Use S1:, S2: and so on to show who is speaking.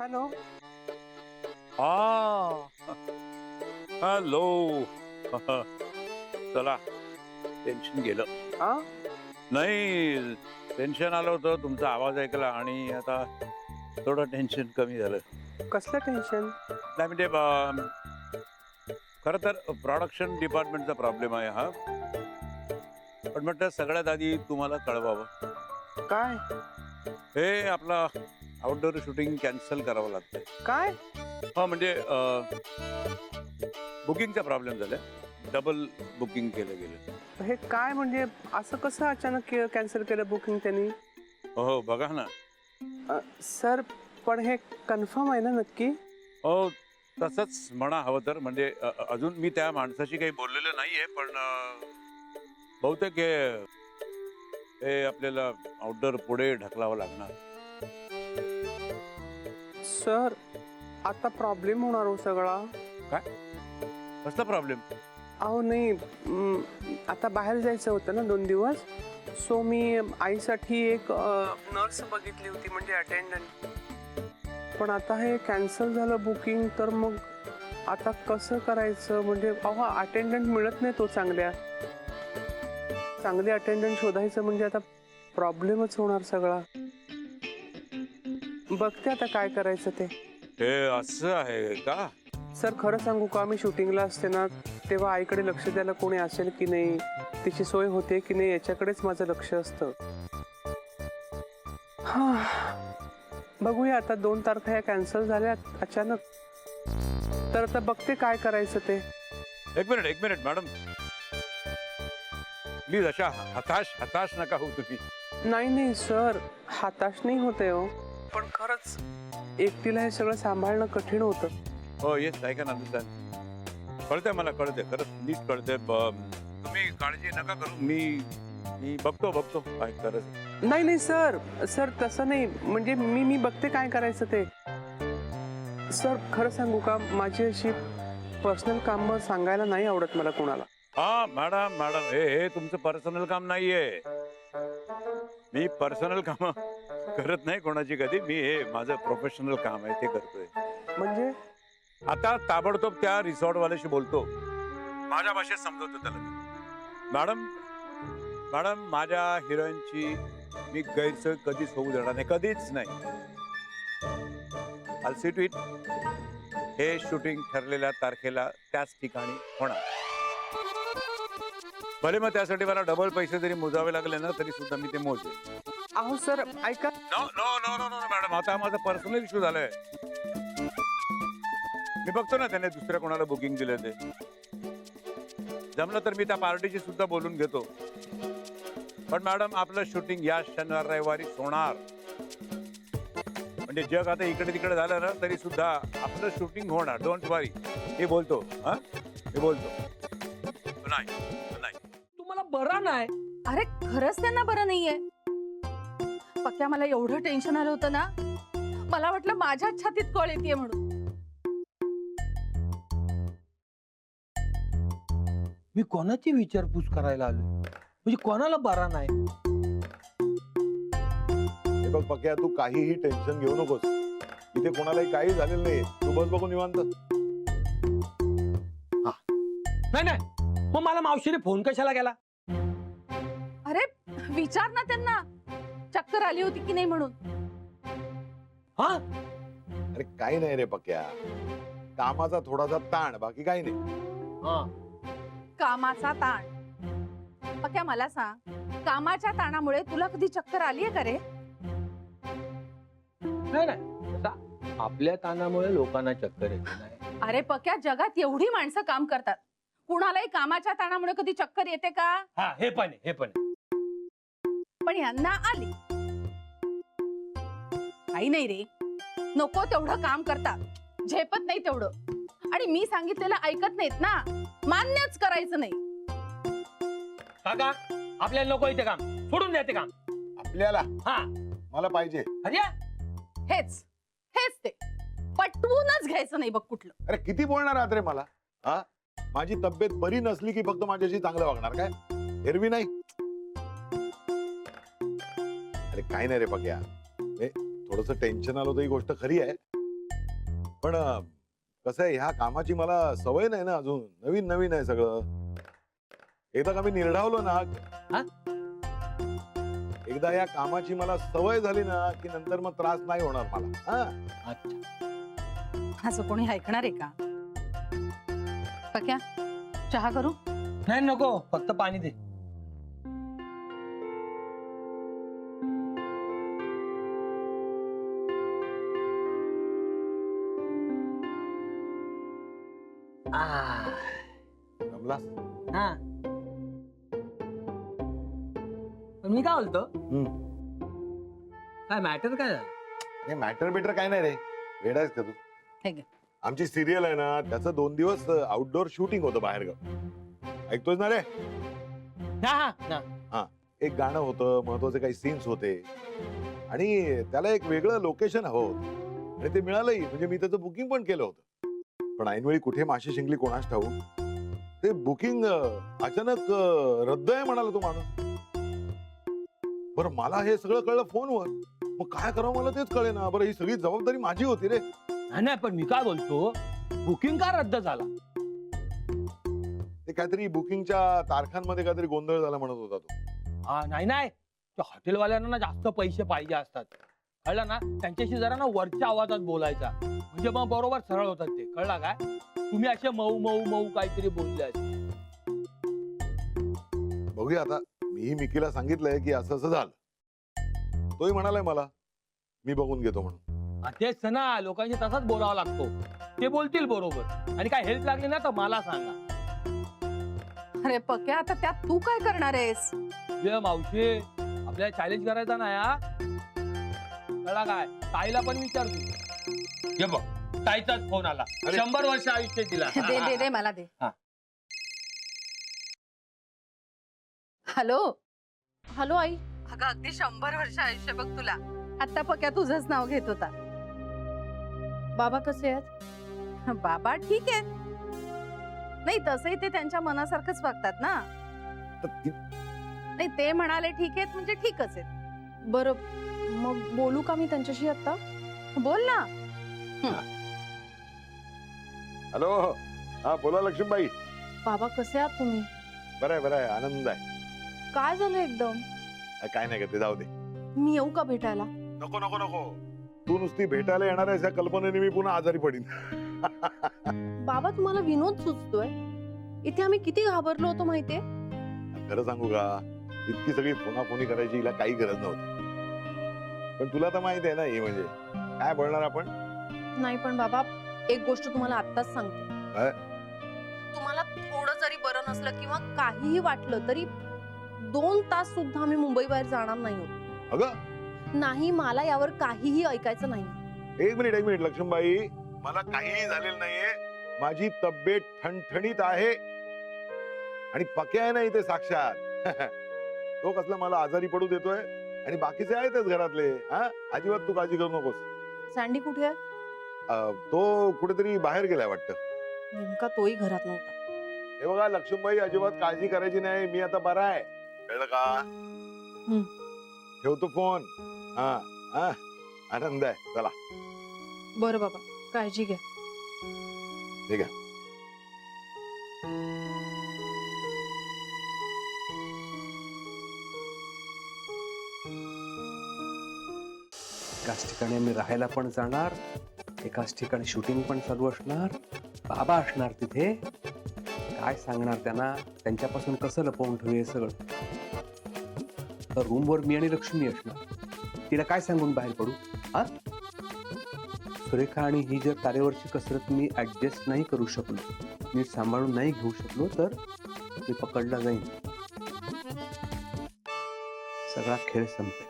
S1: Hello.
S2: हा hello. चला tension गेलं.
S1: हा
S2: नाही टेन्शन आलं होतं तुमचा आवाज ऐकला आणि आता थोडं टेन्शन कमी झालं.
S1: कसलं टेन्शन?
S2: नाही म्हणजे खरं तर प्रोडक्शन डिपार्टमेंटचा प्रॉब्लेम आहे हा. पण म्हटलं सगळ्यात आधी तुम्हाला कळवावं.
S1: काय
S2: हे आपला आउटडोर शूटिंग कॅन्सल करावं लागतंय.
S1: काय?
S2: हा म्हणजे बुकिंगचा प्रॉब्लेम झाला. डबल बुकिंग केलं गेलं.
S1: हे काय म्हणजे असं कसं अचानक कॅन्सल केलं बुकिंग त्यांनी?
S2: हो बघा ना.
S1: सर पण हे कन्फर्म आहे ना नक्की?
S2: हो तसंच म्हणा हवं तर म्हणजे अजून मी त्या माणसाशी काही बोललेलं नाहीये पण बहुतेक हे आपल्याला आउटडोर पुढे ढकलावं लागणार.
S1: सर आता प्रॉब्लेम होणार हो सगळा.
S2: काय कसला प्रॉब्लेम?
S1: अहो नाही आता बाहेर जायचं होतं ना 2 दिवस. सो मी आईसाठी एक नर्स बघितली होती म्हणजे अटेंडंट. पण आता हे कॅन्सल झालं बुकिंग तर मग आता कसं करायचं? म्हणजे अहो अटेंडंट मिळत नाही तो चांगले अटेंडंट शोधायचं म्हणजे आता प्रॉब्लेमच होणार सगळा. बघते आता काय करायचं ते.
S2: हे असं आहे का?
S1: सर खरं सांगू का, मी शूटिंगला असते ना तेव्हा आईकडे लक्ष द्यायला कोणी असेल की नाही, तिची सोय होते की नाही याच्याकडेच माझं लक्ष असतं. बघूया आता 2 तारखा या कॅन्सल झाल्या अचानक. तर आता बघते काय करायचं ते.
S2: एक मिनिट मॅडम प्लीज अशा हताश नका होऊ तुम्ही.
S1: नाही सर हताश नाही होते हो, पण खरंच एकटीला हे सगळं सांभाळणं कठीण होतं.
S2: हो येस आय कॅन अंडरस्टँड. कळतंय मला, कळतंय खरंच नीट कळतंय. तुम्ही काळजी नका करू. मी बघतो काय करायचं.
S1: नाही सर तसं नाही म्हणजे मी बघते काय करायचं ते. सर खरं सांगू का, माझी अशी पर्सनल कामं सांगायला नाही आवडत मला कोणाला.
S2: हा मॅडम हे तुमचं पर्सनल काम नाहीये. मी पर्सनल काम करत नाही कोणाची कधी. मी हे माझं प्रोफेशनल काम आहे ते करतोय.
S1: म्हणजे
S2: आता ताबडतोब त्या रिसॉर्ट वाल्याशी बोलतो, माझ्या भाषेत समजवतो त्याला. मॅडम माझ्या हिरोईनची मी गैरसोय कधीच होऊ देणार नाही, कधीच नाही. I'll see to it. हे शूटिंग ठरलेल्या तारखेला त्याच ठिकाणी होणार. भले मग त्यासाठी मला डबल पैसे जरी मोजावे लागले ना तरी सुद्धा मी ते मोजेन.
S1: अहो सर ऐका.
S2: नो मॅडम, आता माझा पर्सनल इश्यू झालाय. मी बघतो ना त्याने दुसऱ्या कोणाला बुकिंग दिलं ते. जमलं तर मी त्या पार्टीची सुद्धा बोलून घेतो. पण मॅडम आपलं शूटिंग या शनिवार रविवारी होणार. म्हणजे जग आता इकडे तिकडे झालं ना तरी सुद्धा आपलं शूटिंग होणार. डोंट वरी. हे बोलतो. नाही
S3: तुम्हाला बरं नाही?
S4: अरे खरंच त्यांना बरं नाहीये. पक्या मला एवढं टेन्शन आलं होतं ना, मला वाटलं माझ्या छातीत कळ येते म्हणून.
S3: मी कोणाची विचारपूस करायला आलो? म्हणजे कोणाला बरा नाही?
S5: हे बघ पक्या, तू काहीही टेन्शन घेऊ नकोस. इथे कोणालाही काही झालेलं नाही. तू बस बघून निवांत.
S3: नाही मग मला मावशीने फोन कशाला केला?
S4: अरे विचार ना त्यांना, चक्कर आली होती की नाही म्हणून.
S3: हा
S5: अरे काही नाही रे पक्या, कामाचा थोडासा ताण, बाकी काही नाही.
S3: हा
S4: कामाचा ताण. पक्या मला सांग, कामाच्या ताणामुळे तुला कधी चक्कर आलीये का रे?
S3: नाही आता आपल्या ताणामुळे लोकांना चक्कर येते नाही.
S4: अरे पक्या, जगात एवढी माणसं काम करतात, कुणालाही कामाच्या ताणामुळे कधी चक्कर येते का?
S3: हा हे पण आहे.
S4: पण यांना आली. काही नाही रे, नको तेवढं काम करतात, झेपत नाही तेवढं. आणि मी सांगितलेलं ऐकत नाहीत ना, मान्यच करायचं नाही.
S3: काका आपल्याला नको इथे काम, सोडून द्या ते काम.
S5: आपल्याला
S3: हा
S5: मला पाहिजे.
S3: अरे
S4: हेच ते पटवूनच घ्यायचं नाही बघ कुठलं.
S5: अरे किती बोलणार आहात रे मला? हा माझी तब्येत बरी नसली की फक्त माझ्याशी चांगलं वागणार काय? एरवी नाही. अरे काही नाही रे पक्या, थोडस टेन्शन आलं होतं ही गोष्ट खरी आहे. पण कसं आहे, ह्या कामाची मला सवय नाही ना अजून, नवीन नवीन आहे सगळं. एकदा का मी निर्ढावलो ना,
S3: हा?
S5: एकदा या कामाची मला सवय झाली ना की नंतर मग त्रास नाही होणार मला. हा
S3: अच्छा.
S4: असं कोणी ऐकणार आहे का? पक्या, चहा करू?
S3: नाही नको, फक्त पाणी दे.
S5: जमलास?
S3: हा. पण मी काय बोलतो, काय मॅटर काय झालं?
S5: हे मॅटर बिटर काय नाही रे, वेडा आहेस का तू?
S4: हे घे.
S5: आमची सिरियल आहे ना, त्याचं 2 दिवस आउटडोर शूटिंग होतं बाहेर गाव. ऐकतोय ना रे?
S3: हा हा हा.
S5: एक गाणं होतं, महत्वाचे काही सीन्स होते आणि त्याला एक वेगळं लोकेशन हवं होतं आणि ते मिळालंही. म्हणजे मी त्याचं बुकिंग पण केलं होतं, पण ऐनवेळी कुठे माशी शिंगली कोणास ठाऊक ते बुकिंग अचानक रद्द आहे म्हणाला तो माणूस. बरं मला हे सगळं कळलं फोनवर, मग काय करावं मला तेच कळे ना. बरं ही सगळी जबाबदारी माझी होती रे.
S3: नाही पण मी काय बोलतो, बुकिंग का रद्द झाला?
S5: ते काहीतरी बुकिंगच्या तारखांमध्ये काहीतरी गोंधळ झाला म्हणत होता तो.
S3: हा नाही नाही, त्या हॉटेलवाल्यांना ना जास्त पैसे पाहिजे असतात, कळलं ना. त्यांच्याशी जरा ना वरच्या आवाजात बोलायचा, म्हणजे मग बरोबर सरळ होतात ते, कळला काय? तुम्ही असे मऊ मऊ मऊ काहीतरी बोलले असते.
S5: बघूया आता, मीही मिकीला सांगितलंय की असं असं झालं. तोही म्हणालाय मला मी बघून घेतो म्हणून.
S3: हा, तेच ना, लोकांशी तसाच बोलावा लागतो. ते बोलतील बरोबर, आणि काय हेल्प लागली ना तर मला सांगा.
S4: अरे पक्या, आता त्यात तू काय करणार आहेस?
S3: ये मावशी, आपल्याला चॅलेंज करायचा नाही हा, कळला काय? ताईला पण विचार तू. ये बघ, ताईचाच फोन आला. 100 वर्ष आयुष्य दिला.
S4: दे दे दे, मला दे.
S3: हा.
S4: हॅलो हॅलो आई. अगं अगदी 100 वर्ष आयुष्य बघ तुला. आता पक्या तुझंच नाव घेत होता. बाबा कसे आहेत? बाबा ठीक आहेत. नाही तसंही ते त्यांच्या मनासारखंच वागतात ना. नाही ते म्हणाले ठीक आहेत म्हणजे ठीकच आहेत.
S6: बरं, मग बोलू का मी त्यांच्याशी आता?
S4: बोल ना.
S5: हॅलो, हा बोला लक्ष्मीबाई.
S6: बाबा कसे आहात तुम्ही?
S5: बरं आहे, आनंद आहे.
S6: काय झालं एकदम?
S5: काय नाही का, ते जाऊ दे.
S6: मी येऊ का भेटायला?
S5: नको नको नको, तू नुसती भेटायला येणार आहेस या कल्पनेने मी पुन्हा आजारी पडीन.
S6: बाबा तुम्हाला विनोद सुचतोय? इथे आम्ही किती घाबरलो होतो माहितीये?
S5: खरं सांगू का, इतकी सगळी फोनाफोनी करायची हिला काही गरज नव्हती. पण तुला तर माहित आहे ना, हे म्हणजे काय बोलणार आपण.
S6: नाही पण बाबा, एक गोष्ट तुम्हाला आत्ताच सांगते.
S5: काय?
S6: तुम्हाला थोडं जरी बरं नसलं किंवा काहीही वाटलं तरी 2 तास सुद्धा आम्ही मुंबई बाहेर जाणार नाही होतो.
S5: अगं
S6: नाही, मला यावर काहीही ऐकायचं नाही.
S5: एक मिनिट लक्ष्मीबाई, मला काहीही झालेलं नाहीये. माझी तब्येत ठणठणीत आहे आणि पक्या आहे ना इथे साक्षात. तो कसला मला आजारी पडू देतोय आणि बाकीचे आहेतच घरातले. हा, अजिबात तू काळजी करू नकोस.
S6: सँडी कुठे आहे?
S5: तो कुठेतरी बाहेर गेलाय वाटतं.
S6: नेमका तोही घरात नव्हता.
S5: हे बघा लक्ष्मीबाई, अजिबात काळजी करायची नाही, मी आता बरा आहे, कळलं का? ठेवतो फोन. हा हा, आनंद आहे. चला.
S6: बरं बाबा, काळजी घ्या.
S5: ठीक आहे.
S1: एकाच ठिकाणी आम्ही राहायला पण जाणार, एकाच ठिकाणी शूटिंग पण चालू असणार. बाबा असणार तिथे. काय सांगणार त्यांना, त्यांच्यापासून कसं लपवून ठेवूया सगळं. तर रूमवर मी आणि लक्ष्मी असणार. तिला काय सांगून बाहेर पडू? हा, सुरेखा आणि ही जर तारेवरची कसरत मी ऍडजस्ट नाही करू शकलो, नीट सांभाळून नाही घेऊ शकलो, तर मी पकडला जाईन. सगळा खेळ संपेल.